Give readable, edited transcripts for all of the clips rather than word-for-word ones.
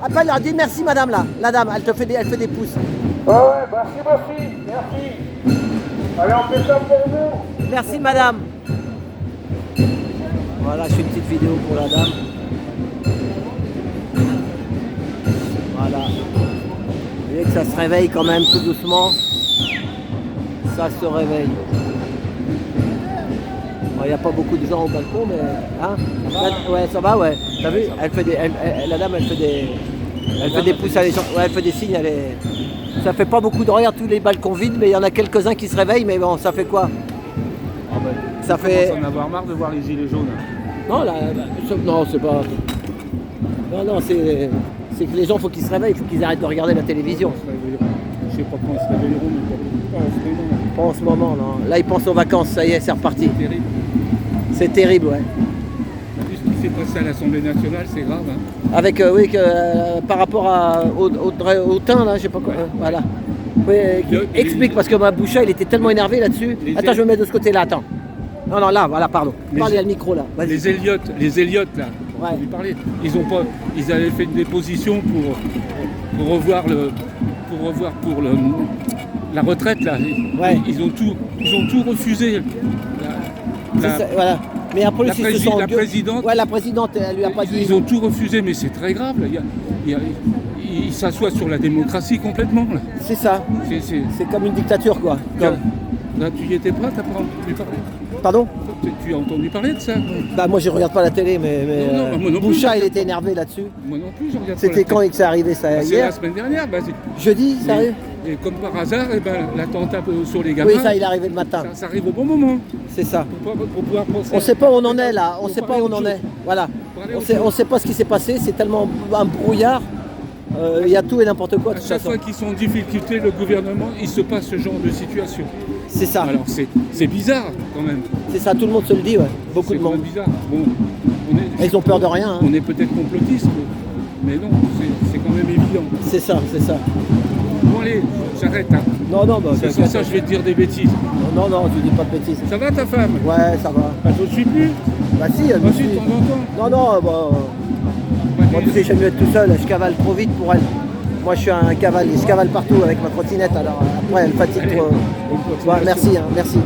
Appelle, leur dis merci madame là. La dame, elle fait des pouces. Ouais, merci. Allez, on fait ça pour vous. Merci madame. Voilà, je fais une petite vidéo pour la dame. Voilà. Vous voyez que ça se réveille quand même tout doucement. Ça se réveille. Il n'y a pas beaucoup de gens au balcon, mais... Hein, ouais, ça va, ouais. T'as vu, la dame, elle fait des pouces à les gens. Ouais, elle fait des signes. Ça fait pas beaucoup de regarde tous les balcons vides, mais il y en a quelques-uns qui se réveillent. Mais bon, ça fait quoi? Ça fait... On commence à en avoir marre de voir les gilets jaunes. Non, non, c'est pas... Non, c'est que les gens, il faut qu'ils se réveillent, il faut qu'ils arrêtent de regarder la télévision. Je sais pas quand ils se réveilleront, mais pas en ce moment. Pas en ce moment, non. Là, ils pensent aux vacances, ça y est, c'est reparti. C'est terrible. C'est terrible, ouais. Vu ce qui s'est passé à l'Assemblée nationale, c'est grave. Hein. Avec, oui, par rapport au teint, là, je sais pas quoi. Voilà. Oui, explique, parce que ma Boucha, il était tellement énervé là-dessus. Attends, je me mets de ce côté-là, attends. Non, là, voilà, pardon. Parlez à le micro, là. Les Elliott, là, ouais. lui parler. Ils avaient fait une déposition pour revoir la retraite, là. Ouais. Ils ont tout refusé. Voilà. Mais après, la présidente. Ouais, la présidente, elle lui a pas dit. Ils ont tout refusé, mais c'est très grave. Là. Ils s'assoient sur la démocratie complètement. C'est ça. C'est comme une dictature, quoi. Là, tu y étais pas, t'as pas entendu parler? Pardon? Tu as entendu parler de ça? Bah moi je regarde pas la télé, mais moi non Boucha il était énervé là-dessus. Moi non plus, je regarde pas. C'était quand que ça arrivait ça? C'est Hier? la semaine dernière. Jeudi, ça arrive? Et comme par hasard, l'attentat sur les gamins. Oui, ça il est arrivé le matin. Ça arrive au bon moment. C'est ça. Pour pouvoir penser. On sait pas où on en est là, on sait pas où on en est. Voilà. On sait pas ce qui s'est passé, c'est tellement un brouillard. Il y a tout et n'importe quoi. À chaque fois qu'ils sont en difficulté, le gouvernement, il se passe ce genre de situation. C'est ça. Alors c'est bizarre quand même. C'est ça, tout le monde se le dit, ouais. Beaucoup de monde. C'est bizarre. Bon, ils ont peur de rien. Hein. On est peut-être complotistes, mais non, c'est quand même évident. C'est ça. Bon allez, j'arrête. Hein. Non, bah... Sans ça, je vais te dire des bêtises. Non, tu dis pas de bêtises. Ça va ta femme? Ouais, ça va. Elle te suit plus? Bah si, elle me suit. De temps en temps? Non, bah... Moi, tu sais, j'aime mieux être tout seul, je cavale trop vite pour elle. Moi, je suis un cavalier, je cavale partout avec ma trottinette, alors après, elle fatigue trop. Ouais, merci, merci.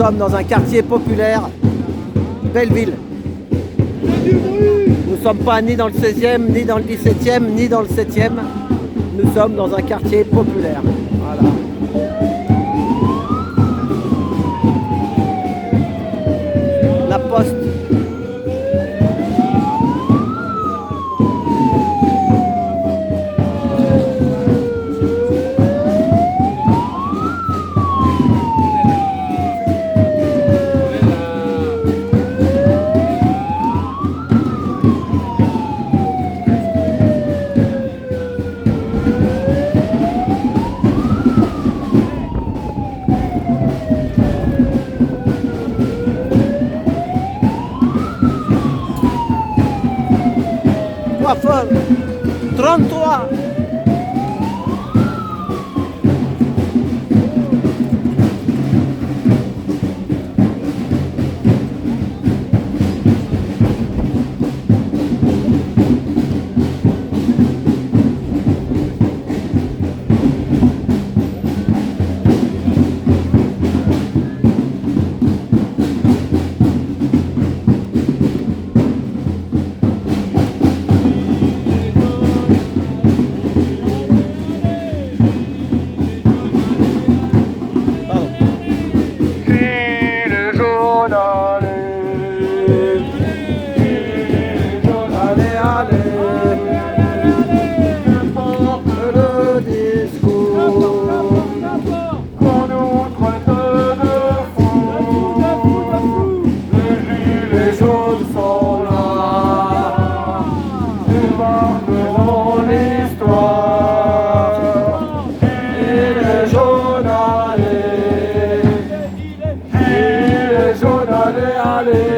Nous sommes dans un quartier populaire, Belleville. Nous ne sommes pas ni dans le 16e, ni dans le 17e, ni dans le 7e. Nous sommes dans un quartier populaire. Voilà. La Poste. Coiffeur 33. allez. Que porte le discours qu'on nous traite de fous. Les gilets jaunes sont là et marqueront l'histoire. Gilets jaunes, allez. Gilets jaunes, allez, allez.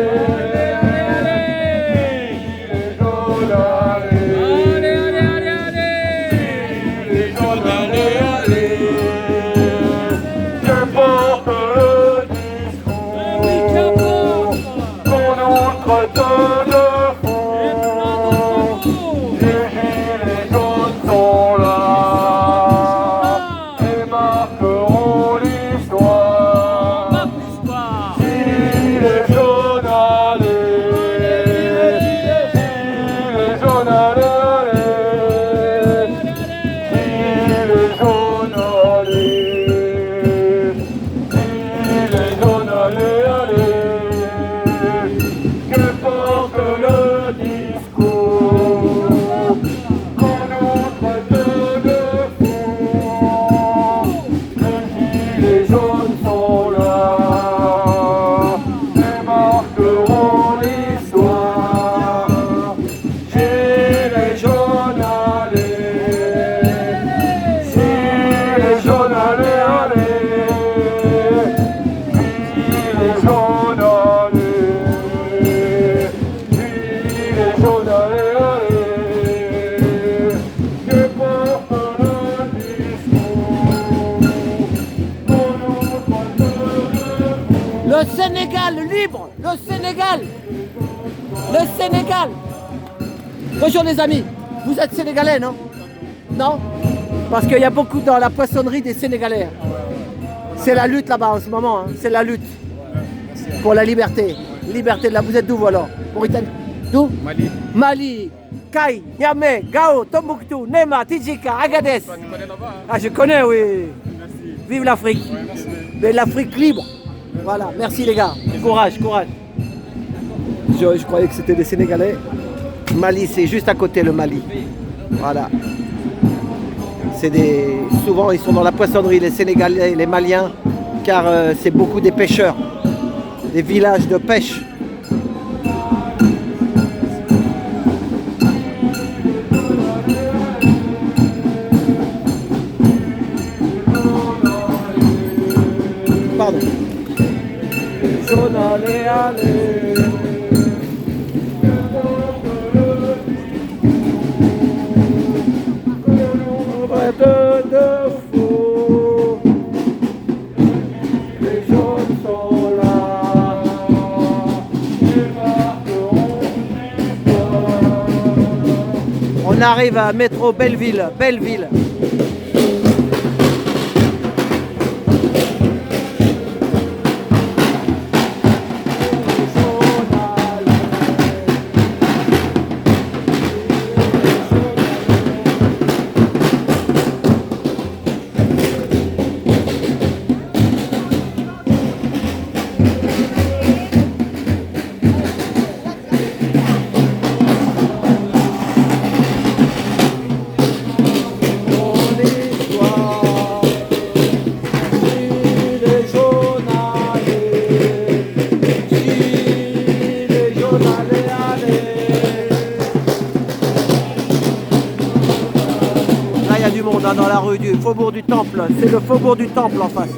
Le Sénégal libre, le Sénégal, le Sénégal. Bonjour les amis, vous êtes sénégalais, non? Non? Parce qu'il y a beaucoup dans la poissonnerie des Sénégalais. C'est la lutte là-bas en ce moment, hein. C'est la lutte pour la liberté. Liberté de la... Vous êtes d'où alors? Mauritanie? D'où? Mali. Mali, Kai, Niamey, Gao, Tombouctou, Nema, Tidjika, Agadez. Tu connais là-bas, hein? Ah, je connais, oui. Merci. Vive l'Afrique. Ouais, merci. Mais l'Afrique libre. Voilà, merci les gars. Courage, courage. Je croyais que c'était des Sénégalais. Mali, c'est juste à côté le Mali. Voilà. Souvent, ils sont dans la poissonnerie, les Sénégalais et les Maliens, car c'est beaucoup des pêcheurs, des villages de pêche. Pardon. Jaune, allez, allez. De fou. Les jaunes sont là. On arrive à métro Belleville, Belleville. Dans la rue du faubourg du Temple, c'est le faubourg du Temple en face.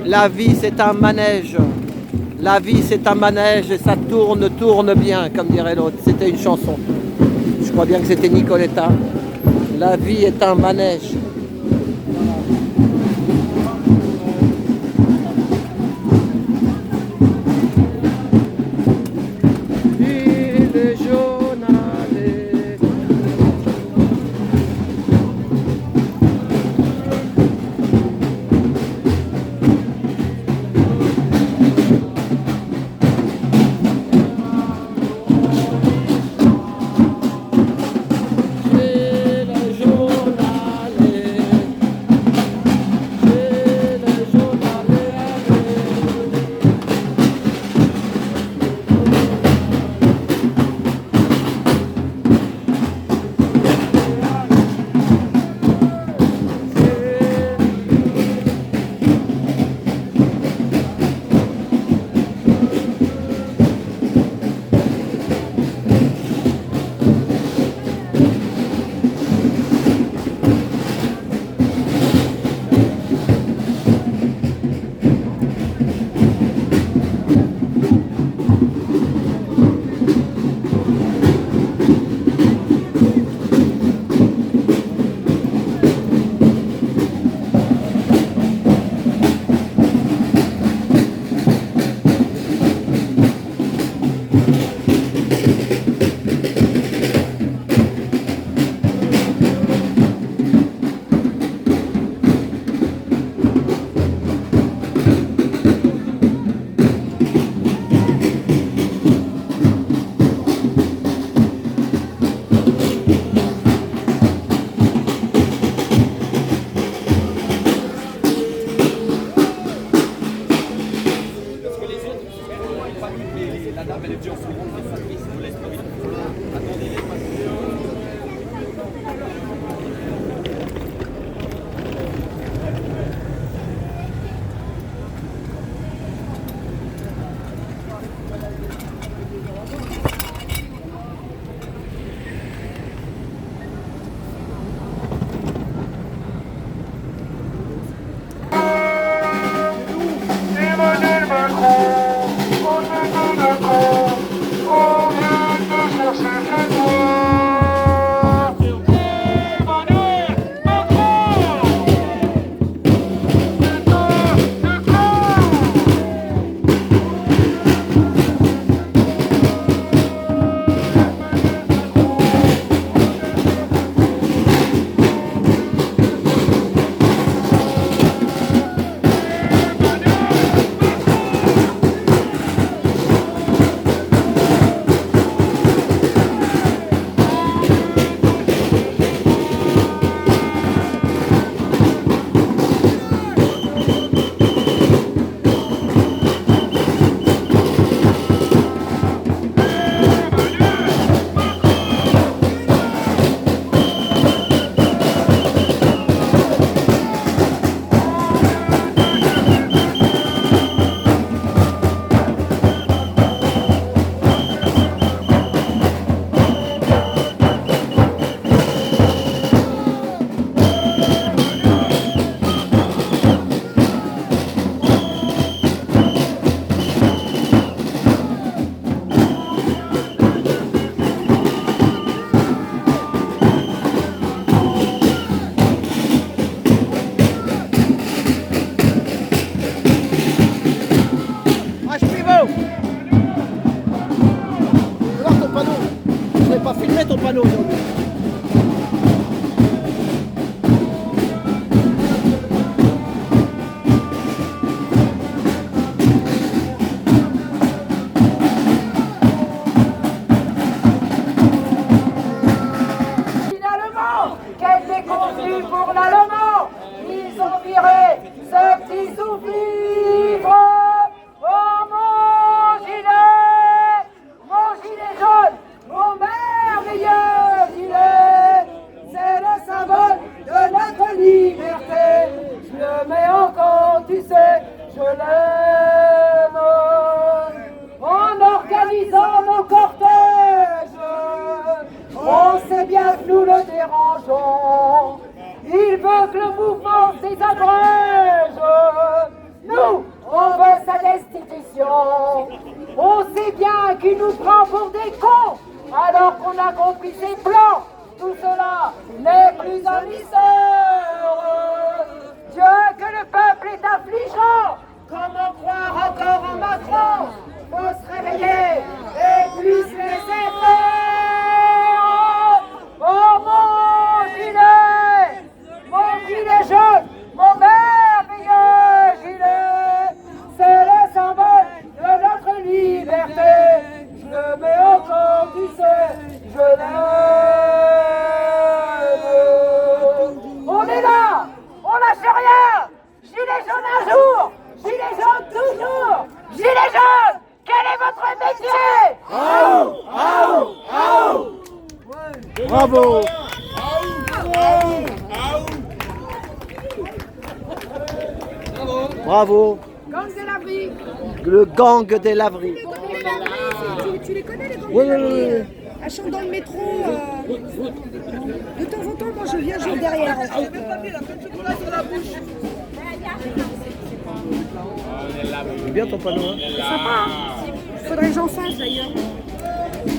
La vie c'est un manège. La vie c'est un manège et ça tourne bien, comme dirait l'autre. C'était une chanson. Je crois bien que c'était Nicoletta. La vie est un manège. Il est jaune, allez. Bravo. Bravo. Gang de l'abri. Le gang des laveries. Tu les connais les gangs Oui, de oui, l'abri? oui. Elles chantent dans le métro. De temps en temps, moi je viens jouer derrière. En fait. C'est bien ton panneau. Hein. C'est sympa. Hein. Faudrait que j'en fasse d'ailleurs.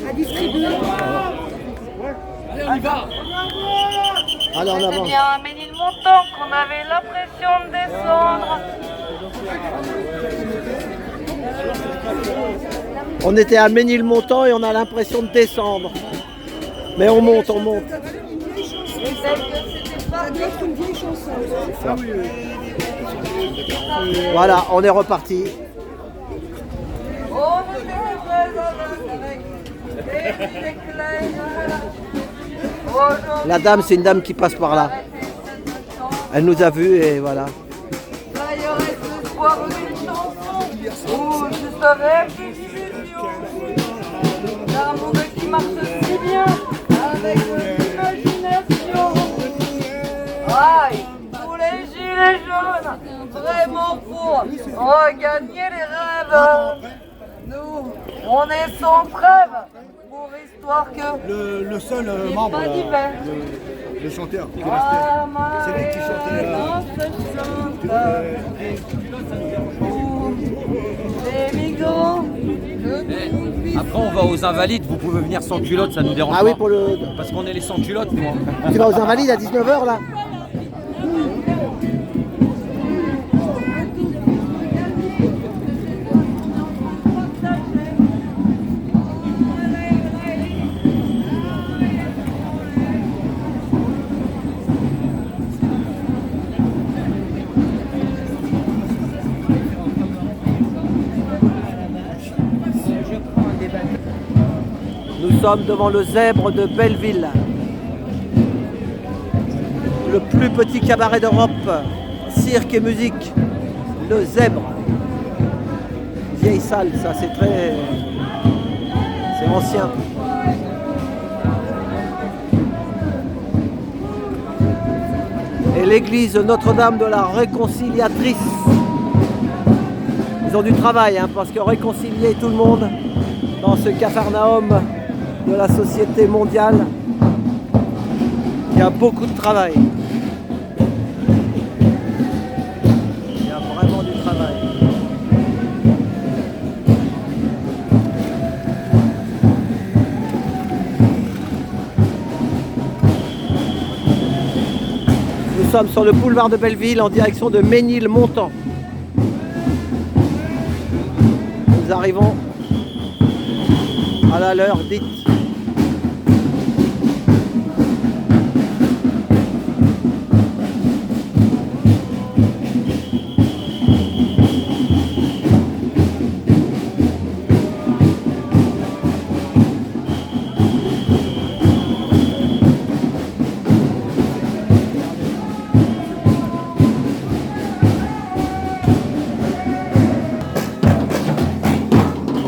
À distribuer. Allez, on y va. Allez, en C'était avant. bien à Ménilmontant qu'on avait l'impression de descendre. On était à Ménilmontant et on a l'impression de descendre. Mais on monte, on monte. Une vieille chanson. Voilà, on est reparti. On était présents avec des éclairs. La dame, c'est une dame qui passe par là. Elle nous a vus et voilà. D'ailleurs, est-ce soir une chanson où je serai plus fusion d'un monde qui marche si bien avec l'imagination. Aïe, pour les gilets jaunes, vraiment pour regagner les rêves. Nous, on est sans trêve pour histoire que Le seul il n'y ait membre, pas d'hiver. le chanteur qui est resté. C'est lui qui chantait, les migrants que nous Après, on va aux Invalides, vous pouvez venir sans culotte, ça nous dérange Ah pas. oui, pour le. Parce qu'on est les sans culottes, moi. Tu vas aux Invalides à 19h là? Nous sommes devant le Zèbre de Belleville. Le plus petit cabaret d'Europe, cirque et musique, le Zèbre. Vieille salle, ça c'est très... c'est ancien. Et l'église Notre-Dame de la Réconciliatrice. Ils ont du travail, hein, parce que réconcilier tout le monde dans ce capharnaüm de la société mondiale, il y a beaucoup de travail. Il y a vraiment du travail. Nous sommes sur le boulevard de Belleville en direction de Ménilmontant. Nous arrivons à l'heure dite.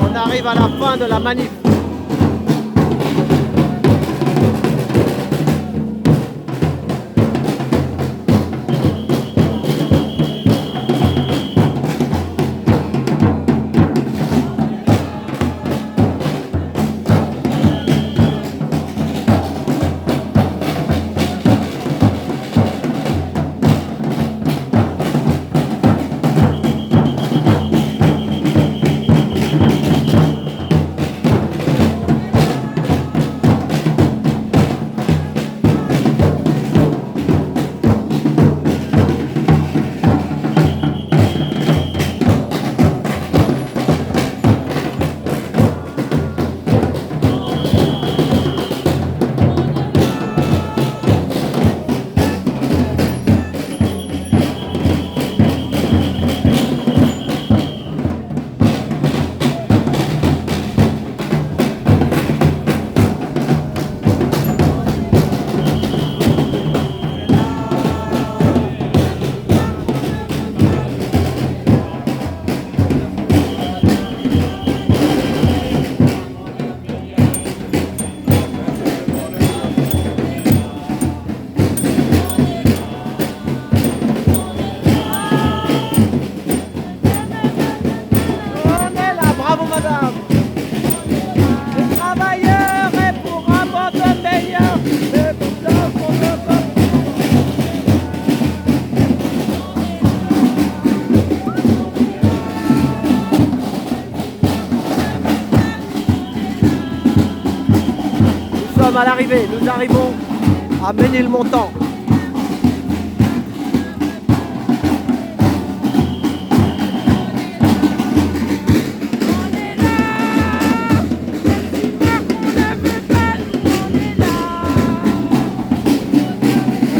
On arrive à la fin de la manif. À l'arrivée, nous arrivons à Ménilmontant.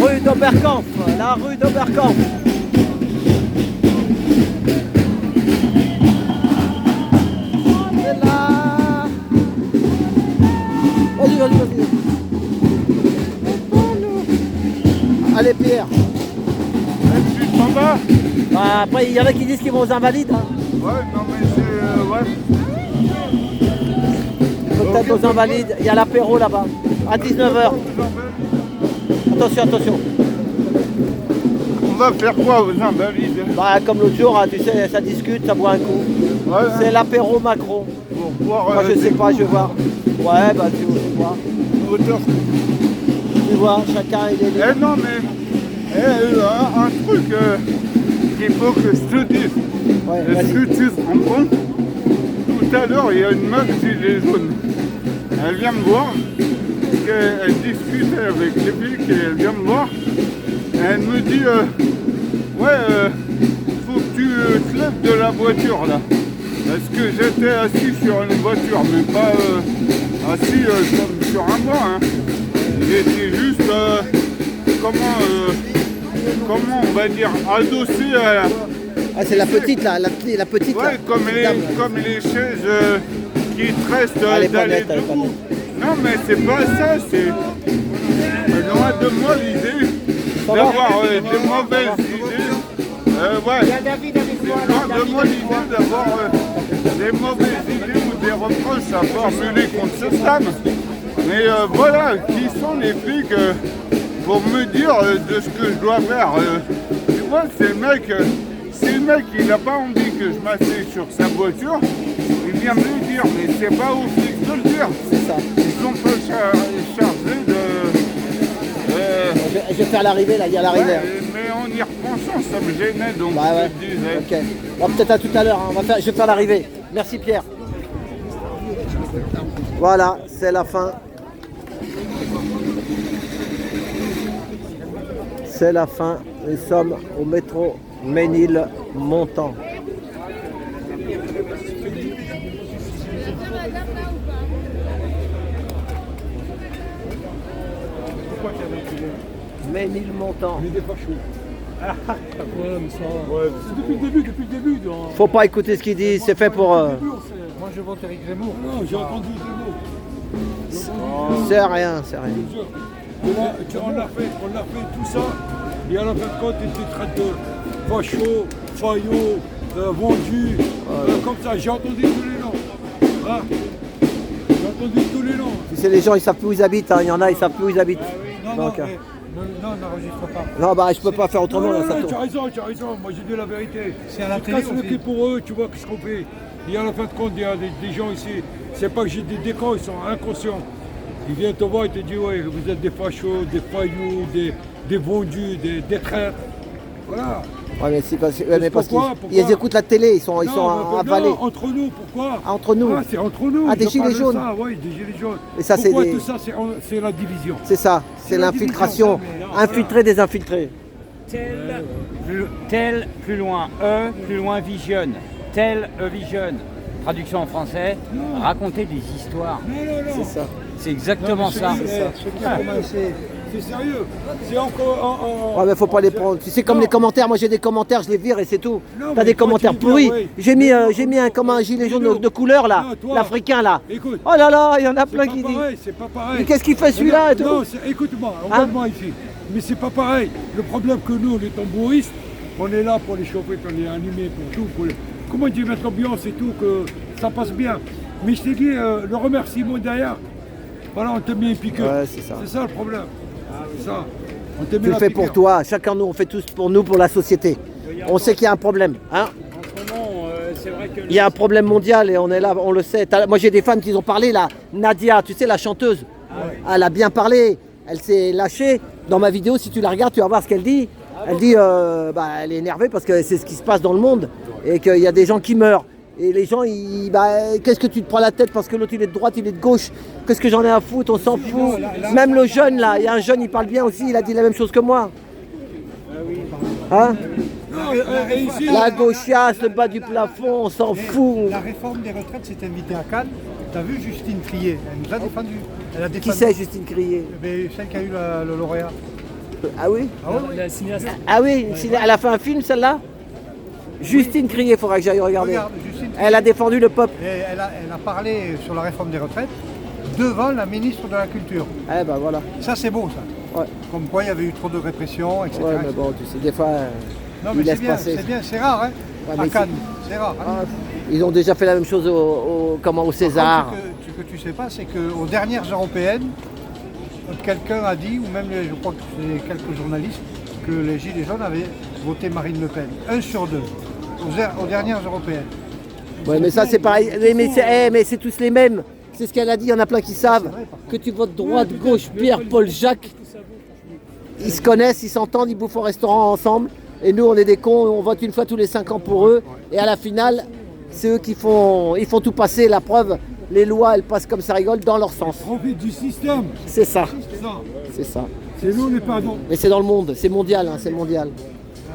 Rue d'Oberkampf, la rue d'Oberkampf. C'est là. Vas-y, vas-y, vas-y. Allez Pierre. Tu t'en vas? Bah, après il y en a qui disent qu'ils vont aux Invalides. Hein. Ouais, non mais c'est... ouais. Peut-être aux Invalides, il y a l'apéro là-bas, à 19h. Attention, attention. On va faire quoi aux Invalides? Bah comme l'autre jour, hein, tu sais, ça discute, ça boit un coup. Ouais, C'est l'apéro Macron. pour voir... Moi je sais pas, je vais voir. Ouais, bah tu vois. Tu vois, chacun il est... Eh non mais... un truc qu'il faut que je te dise. Ouais, Est-ce vas-y. que tu te rends compte? Tout tout à l'heure, il y a une meuf gilet jaune. Elle vient me voir, elle discutait avec les flics et elle vient me voir. Et elle me dit faut que tu te lèves de la voiture là. Parce que j'étais assis sur une voiture, mais pas assis comme sur un banc. Hein. J'étais juste, comment on va dire, adossé à la... Ah, c'est la petite là, la petite là. Ouais, comme les chaises qui te restent d'aller debout. Non, mais c'est pas ça, c'est loin de moi l'idée d'avoir des mauvaises idées. Ouais, c'est loin de moi l'idée d'avoir des mauvaises idées ou des reproches à formuler contre cette dame. Mais voilà, qui sont les flics pour me dire de ce que je dois faire. Tu vois, c'est le mec, si le mec il n'a pas envie que je m'assieds sur sa voiture, il vient me le dire, mais c'est pas aux flics de le dire. C'est ça. Ils sont pas chargés de... Je vais faire l'arrivée là, il y a l'arrivée. Ouais, mais en y repensant, ça me gênait, donc Bah ouais. je te disais. Ok. Bon, peut-être à tout à l'heure, hein. Je vais faire l'arrivée. Merci Pierre. Voilà, c'est la fin. C'est la fin. Nous sommes au métro Ménilmontant. Ménilmontant. Il est pas chaud. Ouais, mais ça. Ouais, c'est depuis le début. Donc... Faut pas écouter ce qu'il dit, c'est fait pour. Moi je vote Eric Zemmour. Non, j'ai entendu Zemmour. C'est rien, c'est rien. On l'a fait tout ça, et à la fin de compte, il te traite de facho, faillot, vendu, comme ça, j'ai entendu tous les noms. Hein, j'ai entendu tous les noms. Tu sais, les gens ils savent plus où ils habitent, hein. Il y en a, ils savent plus où ils habitent. Non, Donc, non, n'enregistre pas. non, bah je peux pas faire autrement là, ça tu tourne. as raison, moi j'ai dit la vérité. C'est à la Je télé, casse le pied pour eux, tu vois, qu'est-ce qu'on fait. Et à la fin de compte, il y a des gens ici, c'est pas que j'ai des décors, ils sont inconscients. Ils viennent te voir et te disent, ouais, vous êtes des fachos, des faillots, des vendus, des traîtres. Voilà. Ouais, mais c'est parce, ouais, mais parce pourquoi ils écoutent la télé, ils sont avalés. Non, entre nous, pourquoi? Ah, entre nous. Ah, c'est entre nous. Ah, des je gilets parle de jaunes. Ça, ouais, des gilets jaunes. Et ça, pourquoi c'est tout ça, c'est la division. C'est ça, c'est la l'infiltration. division, Infiltrer des infiltrés. Tel, plus loin, plus loin, vision. Tel, vision. Traduction en français, raconter des histoires. C'est ça. C'est exactement ça. C'est sérieux. C'est encore. Ouais, mais faut pas les prendre. Tu sais, comme les commentaires, moi j'ai des commentaires, je les vire et c'est tout. Non, T'as mais des toi, commentaires tu les pourris. vires, ouais. J'ai mis comme un gilet jaune de couleur là, Non, toi. l'africain là. Écoute. Oh là là, il y en a C'est plein pas qui disent. pareil, c'est pas pareil. Mais qu'est-ce qu'il fait celui-là et tout? Non, écoute-moi, regarde-moi ici. Mais c'est pas pareil. Le problème que nous, les tambouristes, on est là pour les chauffer, on est animés pour tout. Comment tu mettre l'ambiance et tout, que ça passe bien. Mais je t'ai dit, le remerciement derrière, voilà, on te met un piqueur. Ouais, c'est ça. C'est ça le problème. C'est ça. On te met Tu le la fais piqûre. pour toi, chacun de nous, on fait tous pour nous, pour la société. On sait qu'il y a un problème. Hein, En ce moment, c'est vrai que... il y a un problème mondial et on est là, on le sait. Moi j'ai des femmes qui ont parlé là. Nadia, tu sais, la chanteuse, elle a bien parlé. Elle s'est lâchée. Dans ma vidéo, si tu la regardes, tu vas voir ce qu'elle dit. Elle dit, elle est énervée parce que c'est ce qui se passe dans le monde et qu'il y a des gens qui meurent. Et les gens, qu'est-ce que tu te prends la tête parce que l'autre il est de droite, il est de gauche. Qu'est-ce que j'en ai à foutre, on s'en fout. Même le jeune là, il y a un jeune, il parle bien aussi, il a dit la même chose que moi. Hein? Non, et ici, La gauchiasse, le bas du plafond, on s'en fout. La réforme des retraites s'est invitée à Cannes. T'as vu Justine Trier? Elle nous a défendu. Elle a Qui défendu. c'est Justine Crier? Mais celle qui a eu le lauréat. Ah oui? Ah oui, La cinéaste. Ah oui, elle a fait un film celle-là? Justine Crier, il faudra que j'aille regarder. Regarde, Justine Trier. Elle a défendu le peuple. Et elle a parlé sur la réforme des retraites devant la ministre de la Culture. Eh ben voilà. Ça c'est beau ça. Ouais. Comme quoi il y avait eu trop de répression, etc. Ouais, mais bon, tu sais, des fois, Non ils mais c'est laissent bien, passer. c'est bien, c'est rare hein. Ouais, à mais Cannes, c'est rare. Hein. Ah, ils ont déjà fait la même chose au César. Par contre, ce que tu sais pas, c'est qu'aux dernières européennes, quelqu'un a dit, ou même je crois que c'est quelques journalistes, que les Gilets jaunes avaient voté Marine Le Pen. 1 sur 2. Aux dernières européennes. Ouais, mais ça c'est pareil. Mais c'est tous les mêmes. C'est ce qu'elle a dit, il y en a plein qui savent. Que tu votes droite, gauche, Pierre, Paul, Jacques. Ils se connaissent, ils s'entendent, ils bouffent au restaurant ensemble. Et nous, on est des cons, on vote une fois tous les 5 ans pour eux. Et à la finale, C'est eux qui font, ils font tout passer. La preuve, les lois, elles passent comme ça rigole dans leur sens. Profite du système. C'est ça. Ça. C'est ça. C'est nous les pardons. Mais c'est dans le monde, c'est mondial, hein, c'est mondial.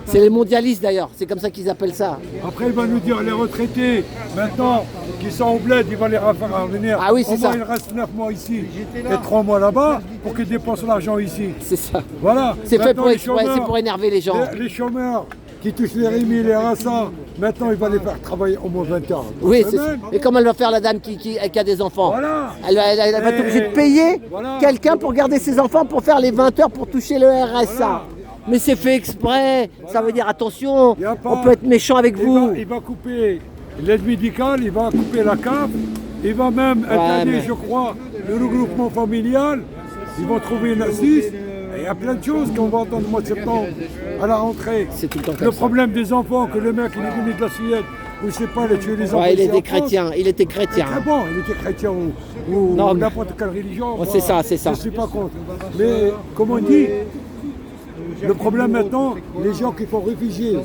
C'est les mondialistes d'ailleurs, c'est comme ça qu'ils appellent ça. Après, il va nous dire les retraités, maintenant, qui sont au bled, il va les faire revenir. Ah oui, c'est Au moins, ça. il reste 9 mois ici et 3 mois là-bas pour qu'ils dépensent l'argent ici. C'est ça. Voilà. C'est fait Maintenant, pour, les exprès, c'est chômeurs, pour énerver les gens. Les chômeurs qui touchent les RIMI, les RSA, maintenant, il va les faire travailler au moins 20 heures. Oui, c'est ça. Semaine. Et comment elle va faire la dame qui a des enfants? Voilà. Elle va être obligée de payer Voilà. quelqu'un pour garder ses enfants pour faire les 20 heures pour toucher le RSA. Voilà. Mais c'est fait exprès. Ça veut dire attention, Y a pas- on peut être méchant avec vous. Il va couper l'aide médicale, il va couper la CAF, il va même interdire, mais- je crois, le regroupement familial. Ils vont trouver une assise. Et il y a plein de choses qu'on va entendre au mois de septembre à la rentrée. C'est tout le temps comme Le ça. problème des enfants, que le mec il est venu de la Suède, ou je sais pas, il a tué les enfants. Ouais, il ici en était France. chrétien, il était chrétien. Très bon, il était chrétien ou Non, mais- n'importe quelle religion. Oh, c'est ça, c'est ça. Je ne suis pas contre. Mais comme on dit, le problème maintenant, les gens qui sont réfugiés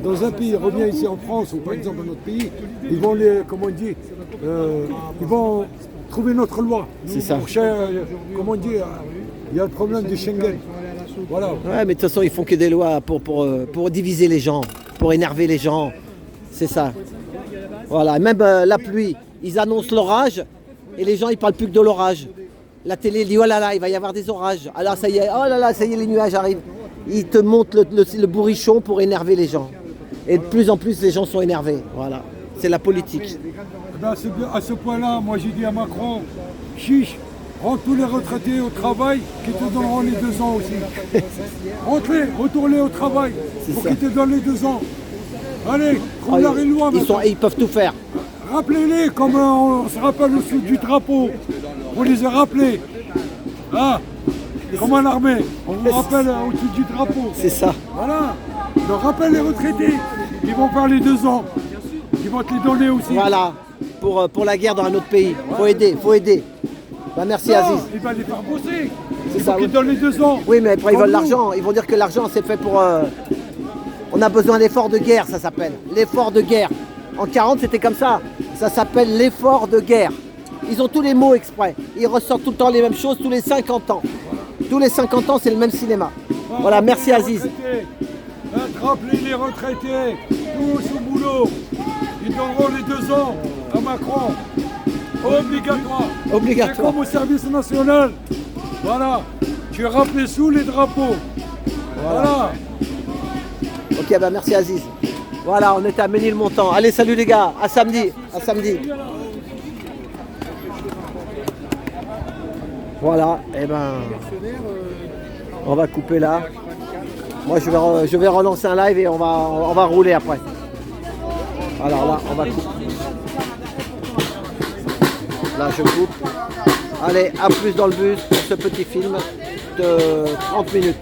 dans un pays, reviennent ici en France ou par exemple dans notre pays, ils vont ils vont trouver notre loi. C'est ça. Comment on dit, il y a le problème du Schengen. Voilà. Ouais, mais de toute façon, ils font que des lois pour diviser les gens, pour énerver les gens. C'est ça. Voilà, même la pluie, ils annoncent l'orage et les gens, ils parlent plus que de l'orage. La télé dit, oh là là, il va y avoir des orages. Alors ça y est, oh là là, ça y est, les nuages arrivent. Ils te montrent le bourrichon pour énerver les gens. Et de plus en plus, les gens sont énervés. Voilà, c'est la politique. Eh ben, c'est bien. À ce point-là, moi j'ai dit à Macron, chiche, rentre tous les retraités au travail qui te donneront les 2 ans aussi. Rentrez, retournez au travail pour ça. qu'ils te donnent les 2 ans. Allez, Oh, trouve la loi maintenant. ils peuvent tout faire. Rappelez-les comme on se rappelle au-dessus du drapeau. Vous les a rappelés. Hein? Comme en armée. On vous rappelle au-dessus du drapeau. C'est ça. Voilà. Je rappelle les retraités. Ils vont faire les 2 ans. Ils vont te les donner aussi. Voilà, pour la guerre dans un autre pays. Faut aider, faut aider. Bah, merci Non, Aziz. il va les faire bosser. C'est Il ça, faut qu'ils oui. donnent les 2 ans. Oui, mais après ils Comme veulent nous. l'argent. Ils vont dire que l'argent c'est fait pour. On a besoin d'effort de guerre, ça s'appelle. L'effort de guerre. En 40, c'était comme ça. Ça s'appelle l'effort de guerre. Ils ont tous les mots exprès. Ils ressortent tout le temps les mêmes choses tous les 50 ans. Tous les 50 ans, c'est le même cinéma. Voilà, merci Aziz. Rappelez les retraités, tous au boulot. Ils donneront les 2 ans à Macron. Obligatoire. Obligatoire. C'est comme au service national. Voilà. Tu rappelles sous les drapeaux. Voilà. Ok, bah merci Aziz. Voilà, on est à Ménilmontant. Allez, salut les gars. À samedi. À samedi. Voilà, et ben on va couper là. Moi je vais relancer un live et on va rouler après. Alors là, on va couper. Là je coupe. Allez, à plus dans le bus pour ce petit film de 30 minutes.